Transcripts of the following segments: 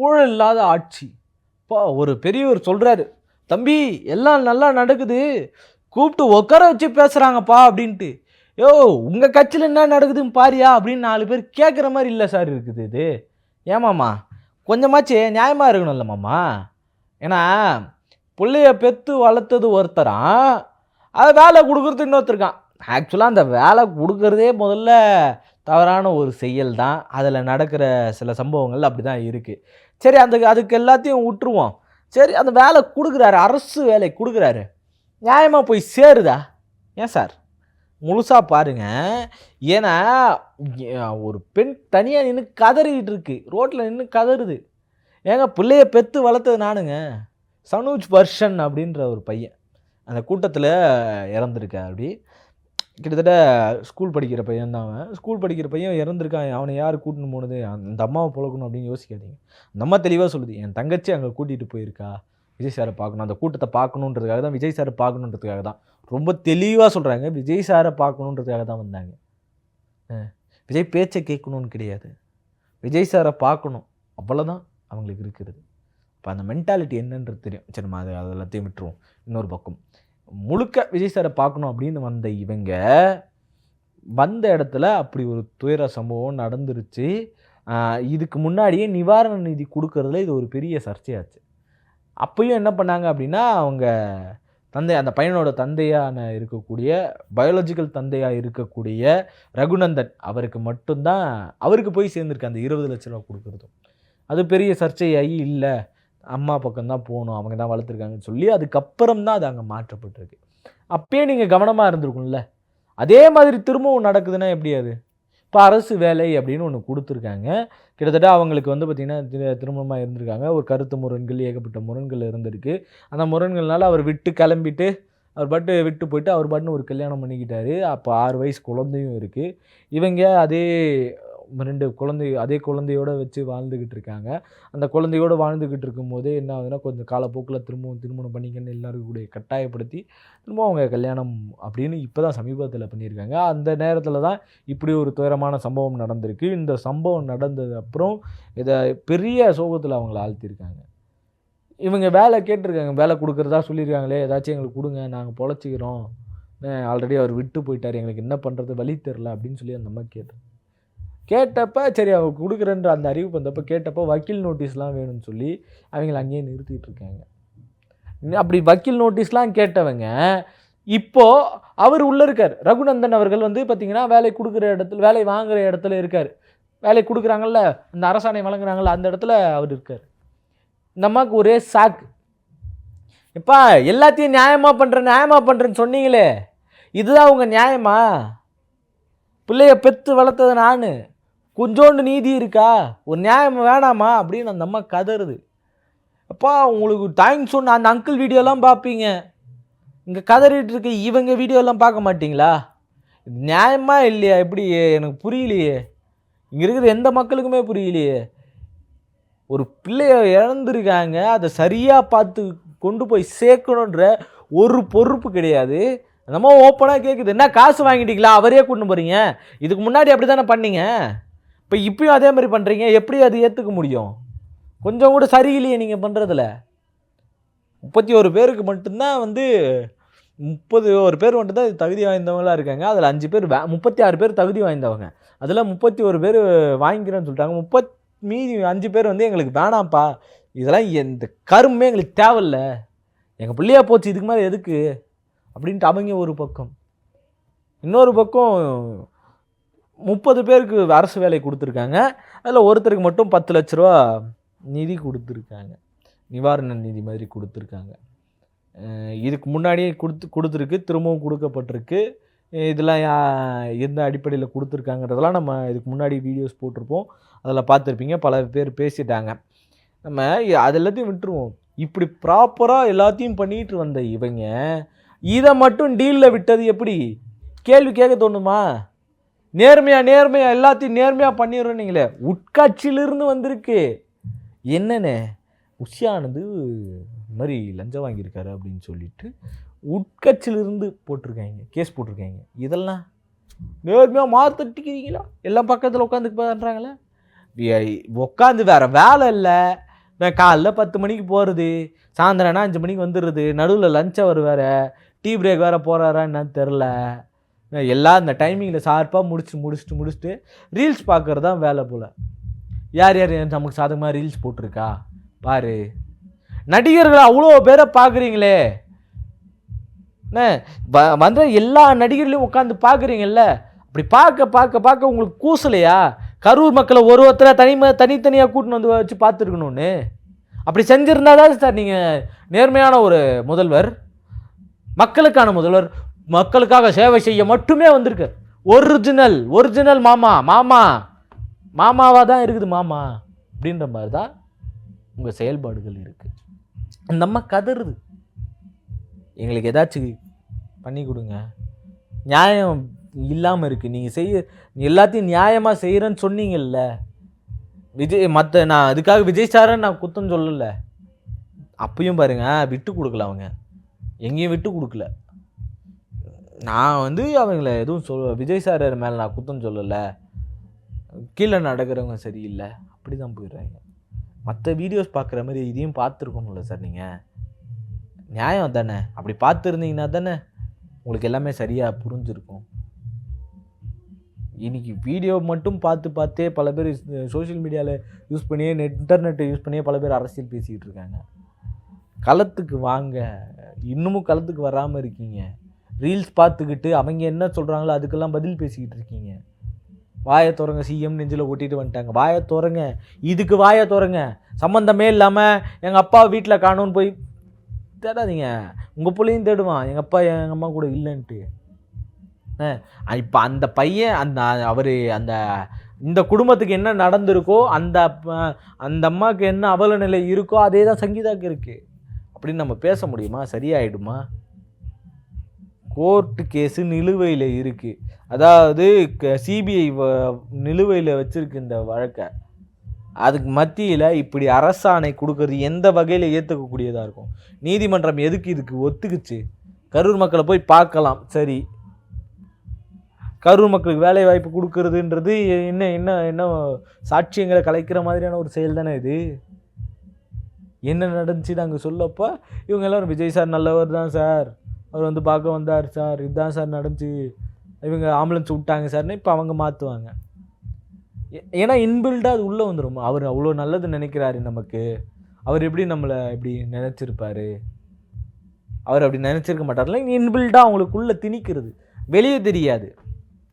ஊழல் இல்லாத ஆட்சி. இப்போ ஒரு பெரியவர் சொல்கிறாரு, தம்பி எல்லாம் நல்லா நடக்குது, கூப்பிட்டு உட்கார வச்சு பேசுகிறாங்கப்பா அப்படின்ட்டு. யோ உங்கள் கட்சியில் என்ன நடக்குதுன்னு பாரியா அப்படின்னு 4 பேர் கேட்குற மாதிரி இல்லை சார் இருக்குது இது. ஏமாம்மா கொஞ்சமாச்சு நியாயமாக இருக்கணும்ல மாமா. ஏன்னா பிள்ளைய பெற்று வளர்த்தது ஒருத்தரான், அதை வேலை கொடுக்குறது இன்னொருத்தருக்கான். ஆக்சுவலாக அந்த வேலை கொடுக்குறதே முதல்ல தவறான ஒரு செயல் தான். அதில் நடக்கிற சில சம்பவங்கள் அப்படி தான் இருக்குது. சரி அதுக்கு எல்லாத்தையும் விட்டுருவோம். சரி அந்த வேலை கொடுக்குறாரு, அரசு வேலை கொடுக்குறாரு, நியாயமாக போய் சேருதா? ஏன் சார் முழுசாக பாருங்கள். ஏன்னா ஒரு பெண் தனியாக நின்று கதறிக்கிட்டு இருக்கு, ரோட்டில் நின்று கதறுது. ஏங்க பிள்ளைய பெற்று வளர்த்தது நானுங்க. சனூஜ் பர்ஷன் அப்படின்ற ஒரு பையன் அந்த கூட்டத்தில் இறந்துருக்கா. அப்படி கிட்டத்தட்ட ஸ்கூல் படிக்கிற பையன் தான் அவன். ஸ்கூல் படிக்கிற பையன் இறந்துருக்கான். அவனை யார் கூட்டின்னு போனது? அந்த அம்மாவை பொழக்கணும் அப்படின்னு யோசிக்காதீங்க. அந்த அம்மா தெளிவாக சொல்லுது, என் தங்கச்சி அங்கே கூட்டிகிட்டு போயிருக்கா, விஜய் சாரை பார்க்கணும், அந்த கூட்டத்தை பார்க்கணுன்றதுக்காக தான், விஜய் சாரை பார்க்கணுன்றதுக்காக தான். ரொம்ப தெளிவாக சொல்கிறாங்க, விஜய் சாரை பார்க்கணுன்றதுக்காக தான் வந்தாங்க. விஜய் பேச்சை கேட்கணும்னு கிடையாது, விஜய் சாரை பார்க்கணும், அவ்வளோதான் அவங்களுக்கு இருக்கிறது. இப்போ அந்த மென்டாலிட்டி என்னன்றது தெரியும். சரி நம்ம அது எல்லாத்தையும் விட்டுருவோம். இன்னொரு பக்கம் முழுக்க விஜய் சாரை பார்க்கணும் அப்படின்னு வந்த இவங்க வந்த இடத்துல அப்படி ஒரு துயர சம்பவம் நடந்துருச்சு. இதுக்கு முன்னாடியே நிவாரண நிதி கொடுக்கறதுல இது ஒரு பெரிய சர்ச்சையாச்சு. அப்பயும் என்ன பண்ணாங்க அப்படின்னா, அவங்க தந்தை அந்த பையனோட தந்தையான இருக்கக்கூடிய பயாலஜிக்கல் தந்தையாக இருக்கக்கூடிய ரகுநந்தன் அவருக்கு மட்டும்தான் அவருக்கு போய் சேர்ந்துருக்கு அந்த 20 லட்ச ரூபா கொடுக்குறதும். அது பெரிய சர்ச்சையாகி இல்லை அம்மா பக்கம்தான் போகணும், அவங்க தான் வளர்த்துருக்காங்கன்னு சொல்லி அதுக்கப்புறம் தான் அது அங்கே மாற்றப்பட்டிருக்கு. அப்பயே நீங்கள் கவனமாக இருந்திருக்கும்ல. அதே மாதிரி திரும்பவும் நடக்குதுன்னா எப்படி அது? இப்போ அரசு வேலை அப்படின்னு ஒன்று கொடுத்துருக்காங்க. கிட்டத்தட்ட அவங்களுக்கு வந்து பார்த்திங்கன்னா திருமணமாக இருந்திருக்காங்க. ஒரு கருத்து முரண்கள், ஏகப்பட்ட முரண்கள் இருந்திருக்கு. அந்த முரண்கள்னால அவர் விட்டு கிளம்பிட்டு அவர் பாட்டு விட்டு போயிட்டு அவர் பாட்டுன்னு ஒரு கல்யாணம் பண்ணிக்கிட்டாரு. அப்போ 6 வயசு குழந்தையும் இருக்குது. இவங்க அதே 2 குழந்தை அதே குழந்தையோடு வச்சு வாழ்ந்துக்கிட்டு இருக்காங்க. அந்த குழந்தையோடு வாழ்ந்துக்கிட்டு இருக்கும்போதே என்ன ஆகுதுன்னா, கொஞ்சம் காலப்போக்கில் திருமணம் பண்ணிக்கன்னு எல்லாருக்கும் கூட கட்டாயப்படுத்தி திரும்பவும் அவங்க கல்யாணம் அப்படின்னு இப்போ தான் சமீபத்தில் பண்ணியிருக்காங்க. அந்த நேரத்தில் தான் இப்படி ஒரு துயரமான சம்பவம் நடந்திருக்கு. இந்த சம்பவம் நடந்தது அப்புறம் இதை பெரிய சோகத்தில் அவங்கள ஆழ்த்தியிருக்காங்க. இவங்க வேலை கேட்டிருக்காங்க, வேலை கொடுக்குறதா சொல்லியிருக்காங்களே, ஏதாச்சும் எங்களுக்கு கொடுங்க, நாங்கள் பொழைச்சிக்கிறோம், ஆல்ரெடி அவர் விட்டு போயிட்டார், எங்களுக்கு என்ன பண்ணுறது வழி தெரில அப்படின்னு சொல்லி அந்த மாதிரி கேட்டப்போ சரி அவங்க கொடுக்குறேன்ற அந்த அறிவிப்பு வந்தப்போ கேட்டப்போ வக்கீல் நோட்டீஸ்லாம் வேணும்னு சொல்லி அவங்கள அங்கேயே நிறுத்திட்டு இருக்காங்க. அப்படி வக்கீல் நோட்டீஸ்லாம் கேட்டவங்க இப்போது அவர் உள்ளே இருக்கார். ரகுநந்தன் அவர்கள் வந்து பார்த்திங்கன்னா வேலை கொடுக்குற இடத்துல, வேலை வாங்குகிற இடத்துல இருக்கார். வேலை கொடுக்குறாங்கல்ல, அந்த அரசாணை வழங்குறாங்கல்ல, அந்த இடத்துல அவர் இருக்கார். இந்த அம்மாவுக்கு ஒரே சாக்கு. எப்பா எல்லாத்தையும் நியாயமாக பண்ணுறேன்னு சொன்னீங்களே, இதுதான் உங்கள் நியாயமா? பிள்ளைய பெற்று வளர்த்தது நான், கொஞ்சோண்டு நீதி இருக்கா, ஒரு நியாயம் வேணாமா அப்படின்னு அந்த அம்மா கதறுது. அப்பா உங்களுக்கு தேங்க்ஸ் சொன்ன அந்த அங்கிள் வீடியோலாம் பார்ப்பீங்க, இங்கே கதறிட்டு இருக்க இவங்க வீடியோலாம் பார்க்க மாட்டிங்களா? நியாயமா இல்லையா? எப்படி எனக்கு புரியலையே, இங்கே இருக்கிற எந்த மக்களுக்குமே புரியலையே. ஒரு பிள்ளைய இழந்திருக்காங்க, அதை சரியாக பார்த்து கொண்டு போய் சேர்க்கணுன்ற ஒரு பொறுப்பு கிடையாது. நம்ம ஓப்பனாக கேட்குது, என்ன காசு வாங்கிட்டீங்களா, அவரே கொண்டு போகிறீங்க, இதுக்கு முன்னாடி அப்படி தானே பண்ணீங்க, இப்போ இப்பயும் அதே மாதிரி பண்ணுறீங்க, எப்படி அது ஏற்றுக்க முடியும்? கொஞ்சம் கூட சரியில்லையே நீங்கள் பண்ணுறதில்ல. 31 பேருக்கு மட்டும்தான் வந்து 31 பேர் மட்டும்தான் தகுதி வாய்ந்தவங்களாக இருக்காங்க. அதில் 5 பேர் 36 பேர் தகுதி வாய்ந்தவங்க, அதில் 31 பேர் வாங்கிக்கிறேன்னு சொல்லிட்டாங்க. மீதி 5 பேர் வந்து எங்களுக்கு வேணாம்ப்பா, இதெல்லாம் எந்த கருமே எங்களுக்கு தேவையில்ல, எங்கள் பிள்ளையா போச்சு, இதுக்கு மேலே எதுக்கு அப்படின்ட்டு அவங்க ஒரு பக்கம். இன்னொரு பக்கம் 30 பேருக்கு அரசு வேலை கொடுத்துருக்காங்க. அதில் ஒருத்தருக்கு மட்டும் 10 லட்ச ரூபா நிதி கொடுத்துருக்காங்க, நிவாரண நிதி மாதிரி கொடுத்துருக்காங்க. இதுக்கு முன்னாடியே கொடுத்துருக்கு, திரும்பவும் கொடுக்கப்பட்டிருக்கு. இதெல்லாம் எந்த அடிப்படையில் கொடுத்துருக்காங்கிறதெல்லாம் நம்ம இதுக்கு முன்னாடி வீடியோஸ் போட்டிருப்போம், அதில் பார்த்துருப்பீங்க. பல பேர் பேசிட்டாங்க. நம்ம அது எல்லாத்தையும் விட்டுருவோம். இப்படி ப்ராப்பராக எல்லாத்தையும் பண்ணிகிட்டு வந்த இவங்க இதை மட்டும் டீலில் விட்டது எப்படி? கேள்வி கேட்க தோணுமா? நேர்மையாக எல்லாத்தையும் நேர்மையாக பண்ணிடுறோம். நீங்களே உட்காட்சியிலிருந்து வந்திருக்கு. என்னென்ன உஷியானது மாதிரி லஞ்சம் வாங்கியிருக்காரு அப்படின்னு சொல்லிட்டு உட்கட்சியிலிருந்து போட்டிருக்காங்க, கேஸ் போட்டிருக்காங்க. இதெல்லாம் நேர்மையாக மாற்றிட்டிக்கிறீங்களா? எல்லாம் பக்கத்தில் உட்காந்து பண்ணுறாங்களே. உட்காந்து வேறு வேலை இல்லை. நான் காலைல 10 மணிக்கு போகிறது, சாயந்தரம்னா 5 மணிக்கு வந்துடுறது, நடுவில் லஞ்ச் அவர் வேறு, டீ பிரேக் வேறு போகிறாரா என்னன்னு தெரில. எல்லாம் இந்த டைமிங்கில் ஷார்ப்பாக முடிச்சுட்டு ரீல்ஸ் பார்க்குறது தான் வேலை போல். யார் நமக்கு சாதகமாக ரீல்ஸ் போட்டிருக்கா பாரு. நடிகர்கள் அவ்வளோ பேரை பார்க்குறீங்களே, வந்து எல்லா நடிகர்களையும் உட்காந்து பார்க்குறீங்கல்ல, அப்படி பார்க்க உங்களுக்கு கூசலையா? கரூர் மக்களை ஒருத்தரை தனித்தனியாக கூட்டின்னு வந்து வச்சு பார்த்துருக்கணும்னு. அப்படி செஞ்சுருந்தா தான் சார் நீங்கள் நேர்மையான ஒரு முதல்வர், மக்களுக்கான முதல்வர், மக்களுக்காக சேவை செய்ய மட்டுமே வந்திருக்கு. ஒரிஜினல் மாமாவாக தான் இருக்குது மாமா அப்படின்ற மாதிரி தான் உங்கள் செயல்பாடுகள் இருக்குது. இந்த அம்மா கதறுது, எங்களுக்கு ஏதாச்சும் பண்ணி கொடுங்க. நியாயம் இல்லாமல் இருக்குது. நீங்கள் எல்லாத்தையும் நியாயமாக செய்கிறேன்னு சொன்னீங்கல்ல நான் அதுக்காக விஜய் சாரன்னு நான் குத்தம் சொல்லலை. அப்பயும் பாருங்க விட்டு கொடுக்கல, அவங்க எங்கேயும் விட்டு கொடுக்கல. நான் அவங்கள எதுவும் விஜய் சார் மேலே நான் குத்தம் சொல்லலை, கீழே நடக்கிறவங்க சரியில்லை அப்படி தான் போயிடுறாங்க. மற்ற வீடியோஸ் பார்க்குற மாதிரி இதையும் பார்த்துருக்கணும்ல சார். நீங்கள் நியாயம் தானே, அப்படி பார்த்துருந்தீங்கன்னா தானே உங்களுக்கு எல்லாமே சரியாக புரிஞ்சிருக்கும். இன்றைக்கி வீடியோ மட்டும் பார்த்தே பல பேர் சோஷியல் மீடியாவில் யூஸ் பண்ணியே இன்டர்நெட்டை யூஸ் பண்ணியே பல பேர் அரசியல் பேசிக்கிட்டு இருக்காங்க. களத்துக்கு வாங்க, இன்னமும் களத்துக்கு வராமல் இருக்கீங்க. ரீல்ஸ் பார்த்துக்கிட்டு அவங்க என்ன சொல்கிறாங்களோ அதுக்கெல்லாம் பதில் பேசிக்கிட்டு இருக்கீங்க. வாயை திறங்க, சிஎம் நெஞ்சில் ஒட்டிட்டு வந்துட்டாங்க. வாயை திறங்க, இதுக்கு வாயை திறங்க. சம்மந்தமே இல்லாமல் எங்கள் அப்பா வீட்டில் காணோன்னு போய் தேடாதீங்க. உங்கள் பிள்ளையும் தேடுவான் எங்கள் அப்பா எங்கள் அம்மா கூட இல்லைன்ட்டு. இப்போ அந்த பையன் இந்த குடும்பத்துக்கு என்ன நடந்திருக்கோ அந்த அம்மாவுக்கு என்ன அவல நிலை இருக்கோ அதே தான் சங்கீதாவுக்கு இருக்குது அப்படின்னு நம்ம பேச முடியுமா? சரியாயிடுமா? கோர்ட்டு கேஸு நிலுவையில் இருக்குது. அதாவது சிபிஐ நிலுவையில் வச்சுருக்கு இந்த வழக்கை. அதுக்கு மத்தியில் இப்படி அரசாணை கொடுக்கறது எந்த வகையில் ஏற்றுக்கக்கூடியதாக இருக்கும்? நீதிமன்றம் எதுக்கு இதுக்கு ஒத்துக்குச்சு? கரூர் மக்களை போய் பார்க்கலாம், சரி. கரூர் மக்களுக்கு வேலை வாய்ப்பு கொடுக்கறதுன்றது என்ன சாட்சியங்களை கலைக்கிற மாதிரியான ஒரு செயல் தானே இது. என்ன நடந்துச்சு அங்கே சொல்லப்போ இவங்க எல்லோரும் விஜய் சார் நல்லவர் தான் சார், அவர் பார்க்க வந்தார் சார், இதுதான் சார் நடந்துச்சு, இவங்க ஆம்புலன்ஸ் விட்டாங்க சார்னு இப்போ அவங்க மாற்றுவாங்க. ஏன்னா இன்பில்டாக அது உள்ளே வந்துடும். அவர் அவ்வளோ நல்லது நினைக்கிறாரு நமக்கு, அவர் எப்படி நம்மளை இப்படி நினச்சிருப்பார், அவர் அப்படி நினச்சிருக்க மாட்டார்ல. இன்பில்டாக அவங்களுக்குள்ளே திணிக்கிறது, வெளியே தெரியாது.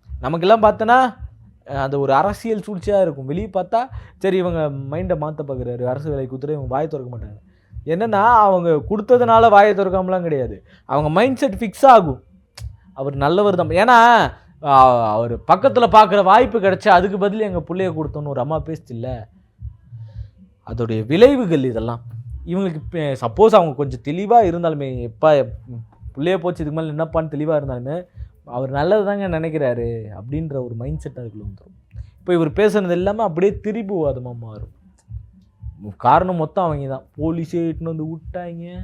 நமக்கெல்லாம் பார்த்தோன்னா அது ஒரு அரசியல் சூழ்ச்சியாக இருக்கும். வெளியே பார்த்தா சரி இவங்க மைண்டை மாற்ற பார்க்குறாரு, அரசு வேலை கொடுத்துட்டு இவங்க வாயை திறக்க மாட்டாங்க. என்னென்னா அவங்க கொடுத்ததுனால வாயை திறக்காமலாம் கிடையாது, அவங்க மைண்ட் செட் ஃபிக்ஸ் ஆகும். அவர் நல்லவர் தான். ஏன்னா அவர் பக்கத்தில் பார்க்குற வாய்ப்பு கிடச்சா அதுக்கு பதில் எங்கள் பிள்ளைய கொடுத்தோன்னு ஒரு அம்மா பேசுதில்ல, அதோடைய விளைவுகள் இதெல்லாம். இவங்களுக்கு சப்போஸ் அவங்க கொஞ்சம் தெளிவாக இருந்தாலுமே, எப்போ பிள்ளைய போச்சு இதுக்கு மேலே என்னப்பான்னு தெளிவாக இருந்தாலுமே அவர் நல்லது தாங்க நினைக்கிறாரு அப்படின்ற ஒரு மைண்ட் செட் அதுக்குள்ளே வந்துடும். இப்போ இவர் பேசுனது எல்லாமே அப்படியே திரிபுவாதமாக மாறும். காரணம் மொத்தம் அவங்க தான். போலீஸே இட்டுன்னு வந்து விட்டாங்க,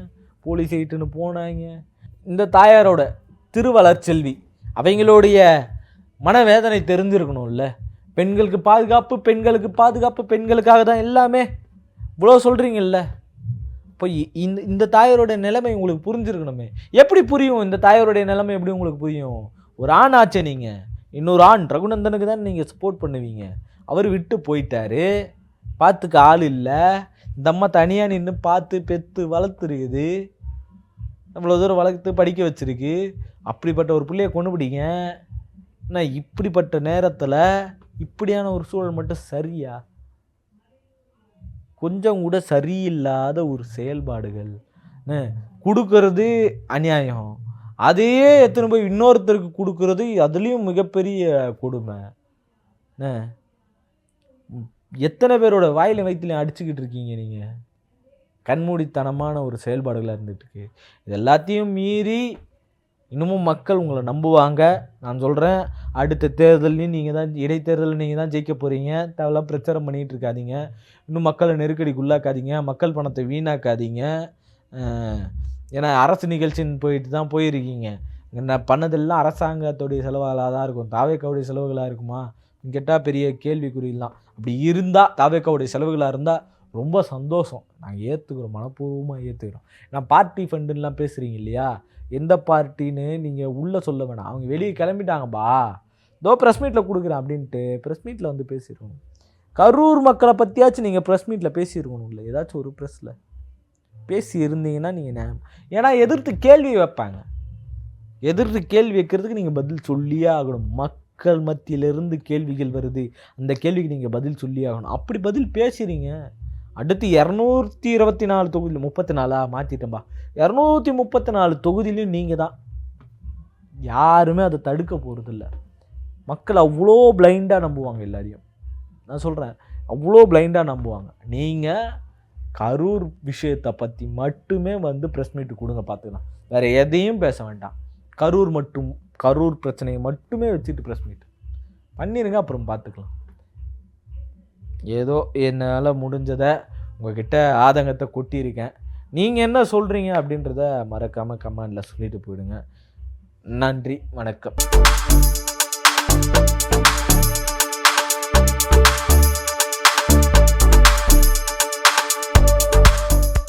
போலீஸே இட்டுன்னு போனாங்க. இந்த தாயாரோட திருவளர்ச்செல்வி அவங்களுடைய மனவேதனை தெரிஞ்சிருக்கணும்ல. பெண்களுக்கு பாதுகாப்பு, பெண்களுக்கு பாதுகாப்பு, பெண்களுக்காக தான் எல்லாமே இவ்வளோ சொல்கிறீங்கல்ல. இப்போ இந்த தாயாரோட நிலைமை உங்களுக்கு புரிஞ்சிருக்கணுமே. எப்படி புரியும் இந்த தாயாரோடைய நிலைமை? எப்படி உங்களுக்கு புரியும்? ஒரு ஆண் ஆச்சே நீங்கள், இன்னொரு ஆண் ரகுநந்தனுக்கு தான் நீங்கள் சப்போர்ட் பண்ணுவீங்க. அவர் விட்டு போயிட்டாரு, பார்த்துக்க ஆள் இல்லை. இந்த அம்மா தனியாக நின்று பார்த்து பெற்று வளர்த்துருக்குது, அவ்வளோ தூரம் வளர்த்து படிக்க வச்சுருக்கு. அப்படிப்பட்ட ஒரு பிள்ளையை கொண்டு பிடிங்க. ஆனால் இப்படிப்பட்ட நேரத்தில் இப்படியான ஒரு சூழல் மட்டும் சரியா? கொஞ்சம் கூட சரியில்லாத ஒரு செயல்பாடுகள். கொடுக்கறது அநியாயம், அதையே எத்தனை போய் இன்னொருத்தருக்கு கொடுக்கறது அதுலேயும் மிகப்பெரிய கொடுமை. எத்தனை பேரோட வாயில வயிற்றுலையும் அடிச்சுக்கிட்டு இருக்கீங்க நீங்கள்? கண்மூடித்தனமான ஒரு செயல்பாடுகளாக இருந்துகிட்ருக்கு. இது எல்லாத்தையும் மீறி இன்னமும் மக்கள் உங்களை நம்புவாங்க. நான் சொல்கிறேன், அடுத்த தேர்தலையும் நீங்கள் தான், இடைத்தேர்தலில் நீங்கள் தான் ஜெயிக்க போகிறீங்க. தேவையில்லாம் பிரச்சாரம் பண்ணிகிட்டு இருக்காதீங்க, இன்னும் மக்களை நெருக்கடிக்கு உள்ளாக்காதீங்க, மக்கள் பணத்தை வீணாக்காதீங்க. ஏன்னா அரசு நிகழ்ச்சின்னு போயிட்டு தான் போயிருக்கீங்க. நான் பண்ணதெல்லாம் அரசாங்கத்துடைய செலவுகளாக தான் இருக்கும். தாவேக்காவுடைய செலவுகளாக இருக்குமா? கேட்டால் பெரிய கேள்விக்குறிலாம். அப்படி இருந்தால் தாவேக்காவுடைய செலவுகளாக இருந்தால் ரொம்ப சந்தோஷம். நாங்கள் ஏற்றுக்கிறோம், மனப்பூர்வமாக ஏற்றுக்கிறோம். நான் பார்ட்டி ஃபண்டுலாம் பேசுகிறீங்க இல்லையா? எந்த பார்ட்டின்னு நீங்கள் உள்ளே சொல்ல வேணாம். அவங்க வெளியே கிளம்பிட்டாங்கப்பா, இதோ ப்ரெஸ் மீட்டில் கொடுக்குறேன் அப்படின்ட்டு ப்ரெஸ் மீட்டில் வந்து பேசியிருக்கணும். கரூர் மக்களை பற்றியாச்சும் நீங்கள் ப்ரெஸ் மீட்டில் பேசியிருக்கணும். இல்லை ஏதாச்சும் ஒரு ப்ரெஸ்ஸில் பேசி இருந்தீங்கன்னா நீங்கள் ஏன்னா எதிர்த்து கேள்வி வைப்பாங்க. எதிர்த்து கேள்வி வைக்கிறதுக்கு நீங்கள் பதில் சொல்லியே ஆகணும். மக்கள் மத்தியிலிருந்து கேள்விகள் வருது, அந்த கேள்விக்கு நீங்கள் பதில் சொல்லியே ஆகணும். அப்படி பதில் பேசுகிறீங்க. அடுத்து 224 தொகுதியில் 34 மாற்றிட்டேன்பா, 234 தொகுதியிலையும் நீங்கள் தான். யாருமே அதை தடுக்க போகிறதில்ல. மக்கள் அவ்வளோ பிளைண்டாக நம்புவாங்க எல்லாரையும். நான் சொல்கிறேன், அவ்வளோ பிளைண்டாக நம்புவாங்க. நீங்கள் கரூர் விஷயத்தை பற்றி மட்டுமே வந்து ப்ரெஸ் மீட்டு கொடுங்க, பார்த்துக்கலாம். வேறு எதையும் பேச வேண்டாம். கரூர் பிரச்சனையை மட்டுமே வச்சுட்டு ப்ரெஸ் மீட் பண்ணிடுங்க, அப்புறம் பார்த்துக்கலாம். ஏதோ என்னால் முடிஞ்சதை உங்கள்கிட்ட ஆதங்கத்தை கொட்டியிருக்கேன். நீங்கள் என்ன சொல்கிறீங்க அப்படின்றத மறக்காமல் கமெண்டில் சொல்லிட்டு போயிடுங்க. நன்றி, வணக்கம்.